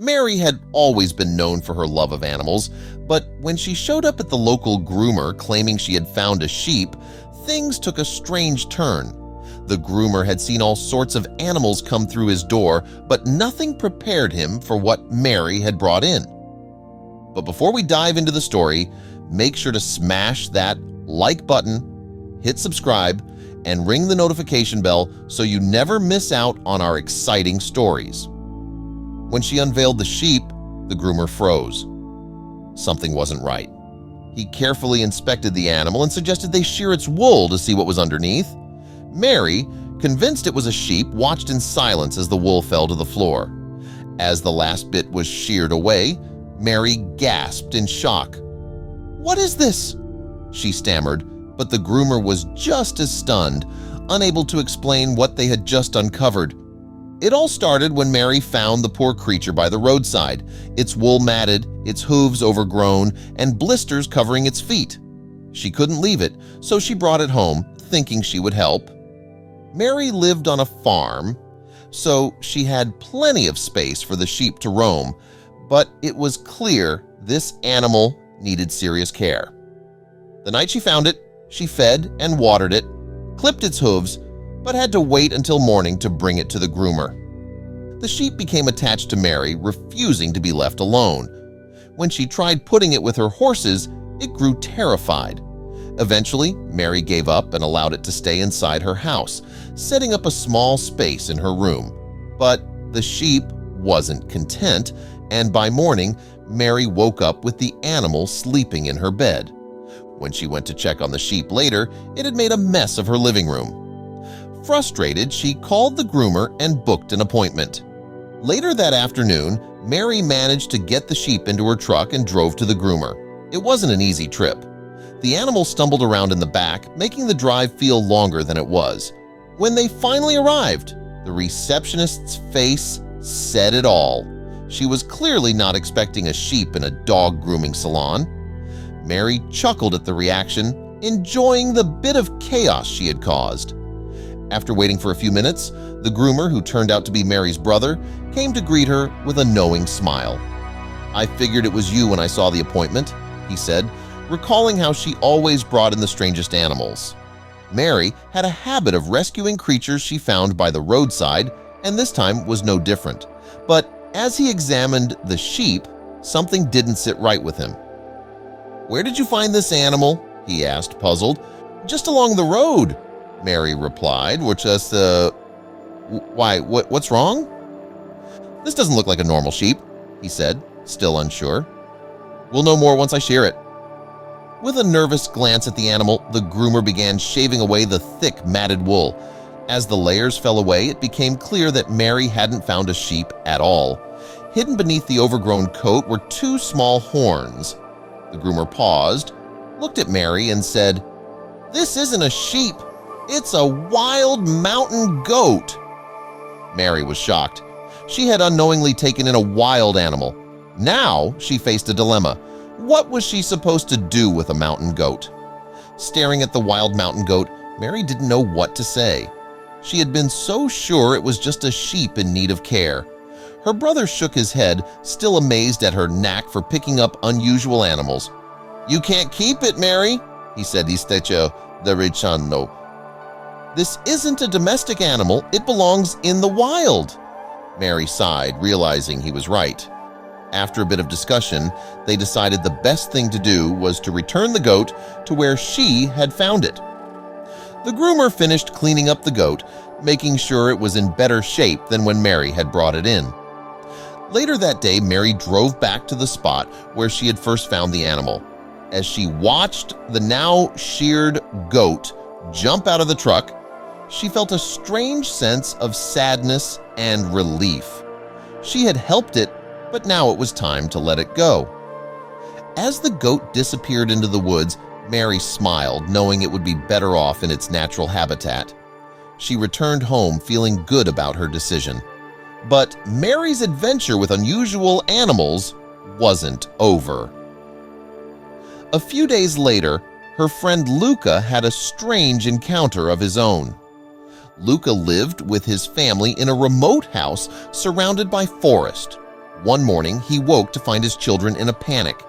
Mary had always been known for her love of animals, but when she showed up at the local groomer claiming she had found a sheep, things took a strange turn. The groomer had seen all sorts of animals come through his door, but nothing prepared him for what Mary had brought in. But before we dive into the story, make sure to smash that like button, hit subscribe, and ring the notification bell so you never miss out on our exciting stories. When she unveiled the sheep, the groomer froze. Something wasn't right. He carefully inspected the animal and suggested they shear its wool to see what was underneath. Mary, convinced it was a sheep, watched in silence as the wool fell to the floor. As the last bit was sheared away, Mary gasped in shock. "What is this?" she stammered, but the groomer was just as stunned, unable to explain what they had just uncovered. It all started when Mary found the poor creature by the roadside, its wool matted, its hooves overgrown, and blisters covering its feet. She couldn't leave it, so she brought it home, thinking she would help. Mary lived on a farm, so she had plenty of space for the sheep to roam, but it was clear this animal needed serious care. The night she found it, she fed and watered it, clipped its hooves, but had to wait until morning to bring it to the groomer. The sheep became attached to Mary, refusing to be left alone. When she tried putting it with her horses, it grew terrified. Eventually, Mary gave up and allowed it to stay inside her house, setting up a small space in her room. But the sheep wasn't content, and by morning, Mary woke up with the animal sleeping in her bed. When she went to check on the sheep later, it had made a mess of her living room. Frustrated, she called the groomer and booked an appointment. Later that afternoon, Mary managed to get the sheep into her truck and drove to the groomer. It wasn't an easy trip. The animal stumbled around in the back, making the drive feel longer than it was. When they finally arrived, the receptionist's face said it all. She was clearly not expecting a sheep in a dog grooming salon. Mary chuckled at the reaction, enjoying the bit of chaos she had caused. After waiting for a few minutes, the groomer, who turned out to be Mary's brother, came to greet her with a knowing smile. "I figured it was you when I saw the appointment," he said, recalling how she always brought in the strangest animals. Mary had a habit of rescuing creatures she found by the roadside, and this time was no different. But as he examined the sheep, something didn't sit right with him. "Where did you find this animal?" he asked, puzzled. "Just along the road," Mary replied, which is, why, what's wrong? "This doesn't look like a normal sheep," he said, still unsure. "We'll know more once I shear it." With a nervous glance at the animal, the groomer began shaving away the thick, matted wool. As the layers fell away, it became clear that Mary hadn't found a sheep at all. Hidden beneath the overgrown coat were two small horns. The groomer paused, looked at Mary, and said, "This isn't a sheep. It's a wild mountain goat." Mary was shocked. She had unknowingly taken in a wild animal. Now she faced a dilemma. What was she supposed to do with a mountain goat? Staring at the wild mountain goat, Mary didn't know what to say. She had been so sure it was just a sheep in need of care. Her brother shook his head, still amazed at her knack for picking up unusual animals. "You can't keep it, Mary," he said, "Istecho de Richano. This isn't a domestic animal, it belongs in the wild." Mary sighed, realizing he was right. After a bit of discussion, they decided the best thing to do was to return the goat to where she had found it. The groomer finished cleaning up the goat, making sure it was in better shape than when Mary had brought it in. Later that day, Mary drove back to the spot where she had first found the animal. As she watched the now sheared goat jump out of the truck, she felt a strange sense of sadness and relief. She had helped it, but now it was time to let it go. As the goat disappeared into the woods, Mary smiled, knowing it would be better off in its natural habitat. She returned home feeling good about her decision. But Mary's adventure with unusual animals wasn't over. A few days later, her friend Luca had a strange encounter of his own. Luca lived with his family in a remote house surrounded by forest. One morning, he woke to find his children in a panic.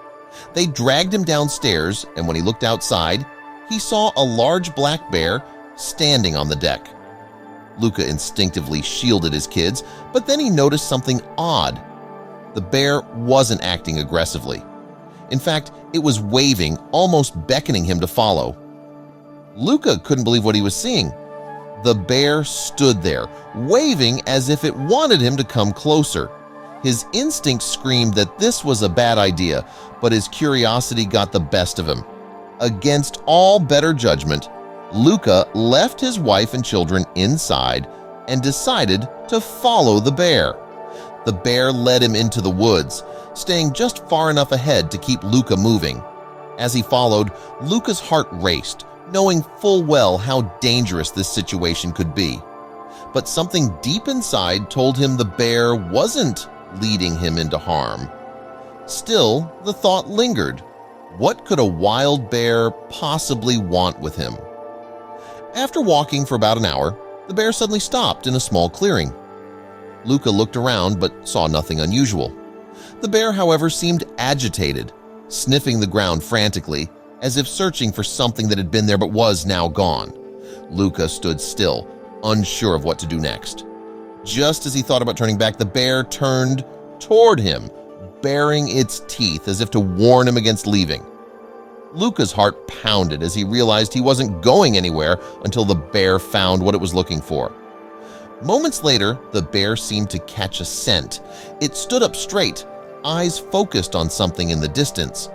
They dragged him downstairs, and when he looked outside, he saw a large black bear standing on the deck. Luca instinctively shielded his kids, but then he noticed something odd. The bear wasn't acting aggressively. In fact, it was waving, almost beckoning him to follow. Luca couldn't believe what he was seeing. The bear stood there, waving as if it wanted him to come closer. His instinct screamed that this was a bad idea, but his curiosity got the best of him. Against all better judgment, Luca left his wife and children inside and decided to follow the bear. The bear led him into the woods, staying just far enough ahead to keep Luca moving. As he followed, Luca's heart raced, knowing full well how dangerous this situation could be. But something deep inside told him the bear wasn't leading him into harm. Still, the thought lingered. What could a wild bear possibly want with him? After walking for about an hour, the bear suddenly stopped in a small clearing. Luca looked around but saw nothing unusual. The bear, however, seemed agitated, sniffing the ground frantically, as if searching for something that had been there but was now gone. Luca stood still, unsure of what to do next. Just as he thought about turning back, the bear turned toward him, baring its teeth as if to warn him against leaving. Luca's heart pounded as he realized he wasn't going anywhere until the bear found what it was looking for. Moments later, the bear seemed to catch a scent. It stood up straight, eyes focused on something in the distance.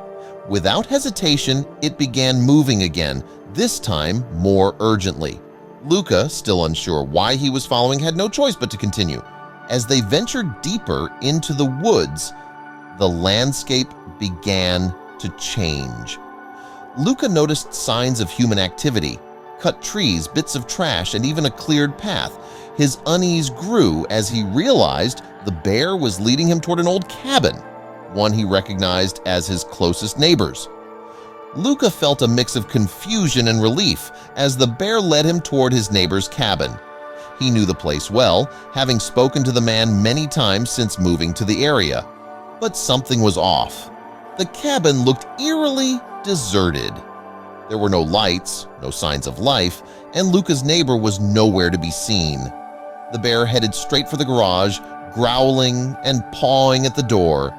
Without hesitation, it began moving again, this time more urgently. Luca, still unsure why he was following, had no choice but to continue. As they ventured deeper into the woods, the landscape began to change. Luca noticed signs of human activity, cut trees, bits of trash, and even a cleared path. His unease grew as he realized the bear was leading him toward an old cabin, one he recognized as his closest neighbors. Luca felt a mix of confusion and relief as the bear led him toward his neighbor's cabin. He knew the place well, having spoken to the man many times since moving to the area. But something was off. The cabin looked eerily deserted. There were no lights, no signs of life, and Luca's neighbor was nowhere to be seen. The bear headed straight for the garage, growling and pawing at the door.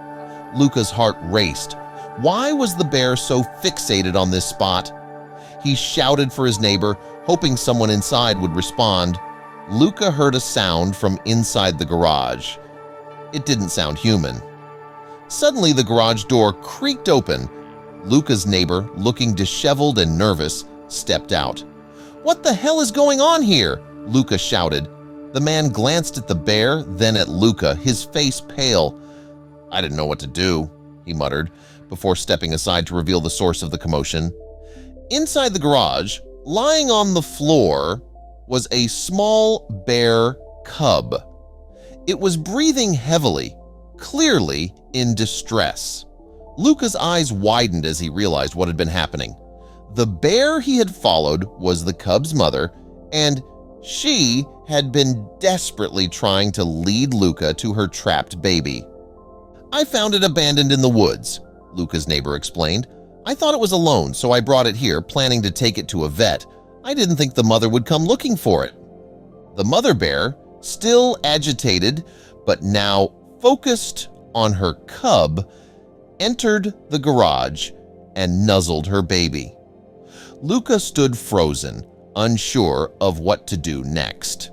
Luca's heart raced. Why was the bear so fixated on this spot? He shouted for his neighbor, hoping someone inside would respond. Luca heard a sound from inside the garage. It didn't sound human. Suddenly, the garage door creaked open. Luca's neighbor, looking disheveled and nervous, stepped out. "What the hell is going on here?" Luca shouted. The man glanced at the bear, then at Luca, his face pale. "I didn't know what to do," he muttered, before stepping aside to reveal the source of the commotion. Inside the garage, lying on the floor, was a small bear cub. It was breathing heavily, clearly in distress. Luca's eyes widened as he realized what had been happening. The bear he had followed was the cub's mother, and she had been desperately trying to lead Luca to her trapped baby. "I found it abandoned in the woods," Luca's neighbor explained. "I thought it was alone, so I brought it here, planning to take it to a vet. I didn't think the mother would come looking for it." The mother bear, still agitated but now focused on her cub, entered the garage and nuzzled her baby. Luca stood frozen, unsure of what to do next.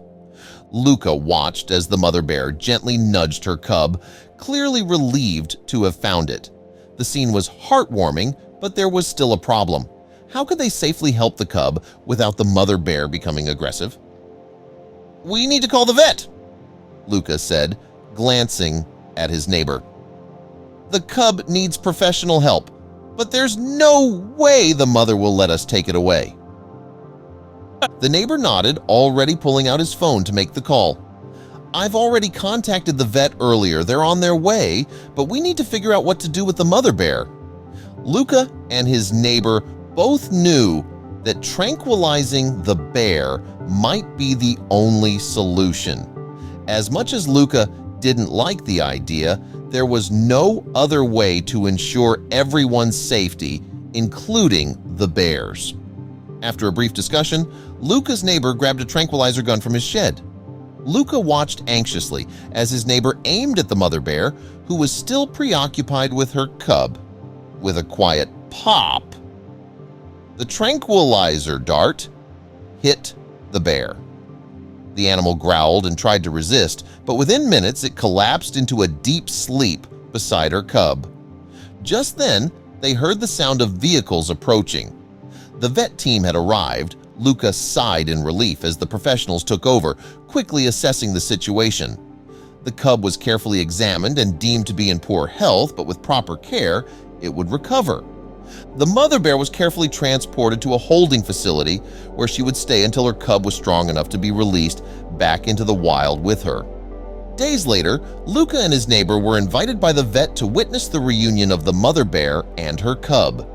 Luca watched as the mother bear gently nudged her cub, clearly relieved to have found it. The scene was heartwarming, but there was still a problem. How could they safely help the cub without the mother bear becoming aggressive? "We need to call the vet," Luca said, glancing at his neighbor. "The cub needs professional help, but there's no way the mother will let us take it away." The neighbor nodded, already pulling out his phone to make the call. "I've already contacted the vet earlier. They're on their way, but we need to figure out what to do with the mother bear." Luca and his neighbor both knew that tranquilizing the bear might be the only solution. As much as Luca didn't like the idea, There was no other way to ensure everyone's safety, including the bears. After a brief discussion, Luca's neighbor grabbed a tranquilizer gun from his shed. Luca watched anxiously as his neighbor aimed at the mother bear, who was still preoccupied with her cub. With a quiet pop, the tranquilizer dart hit the bear. The animal growled and tried to resist, but within minutes it collapsed into a deep sleep beside her cub. Just then, they heard the sound of vehicles approaching. The vet team had arrived. Luca sighed in relief as the professionals took over, quickly assessing the situation. The cub was carefully examined and deemed to be in poor health, but with proper care, it would recover. The mother bear was carefully transported to a holding facility where she would stay until her cub was strong enough to be released back into the wild with her. Days later, Luca and his neighbor were invited by the vet to witness the reunion of the mother bear and her cub.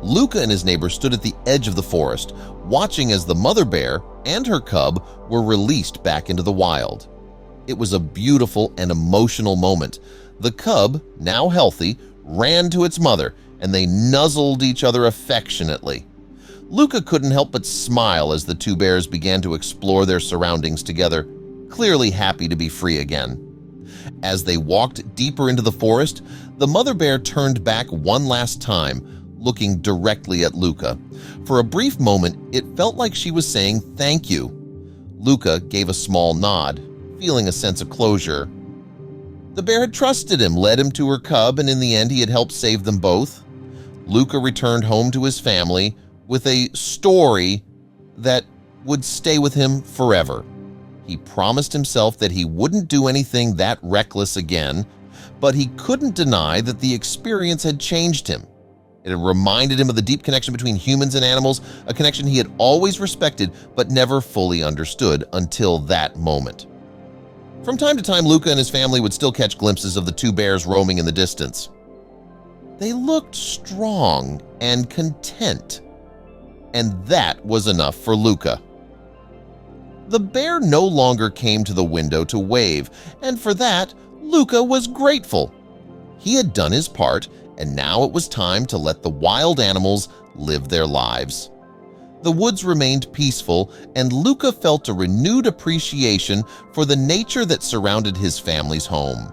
Luca and his neighbor stood at the edge of the forest, watching as the mother bear and her cub were released back into the wild. It was a beautiful and emotional moment. The cub, now healthy, ran to its mother, and they nuzzled each other affectionately. Luca couldn't help but smile as the two bears began to explore their surroundings together, clearly happy to be free again. As they walked deeper into the forest, the mother bear turned back one last time, looking directly at Luca. For a brief moment, it felt like she was saying thank you. Luca gave a small nod, feeling a sense of closure. The bear had trusted him, led him to her cub, and in the end he had helped save them both. Luca returned home to his family with a story that would stay with him forever. He promised himself that he wouldn't do anything that reckless again, but he couldn't deny that the experience had changed him. It had reminded him of the deep connection between humans and animals, a connection he had always respected but never fully understood until that moment. From time to time, Luca and his family would still catch glimpses of the two bears roaming in the distance. They looked strong and content, and that was enough for Luca. The bear no longer came to the window to wave, and for that, Luca was grateful. He had done his part, and now it was time to let the wild animals live their lives. The woods remained peaceful, and Luca felt a renewed appreciation for the nature that surrounded his family's home.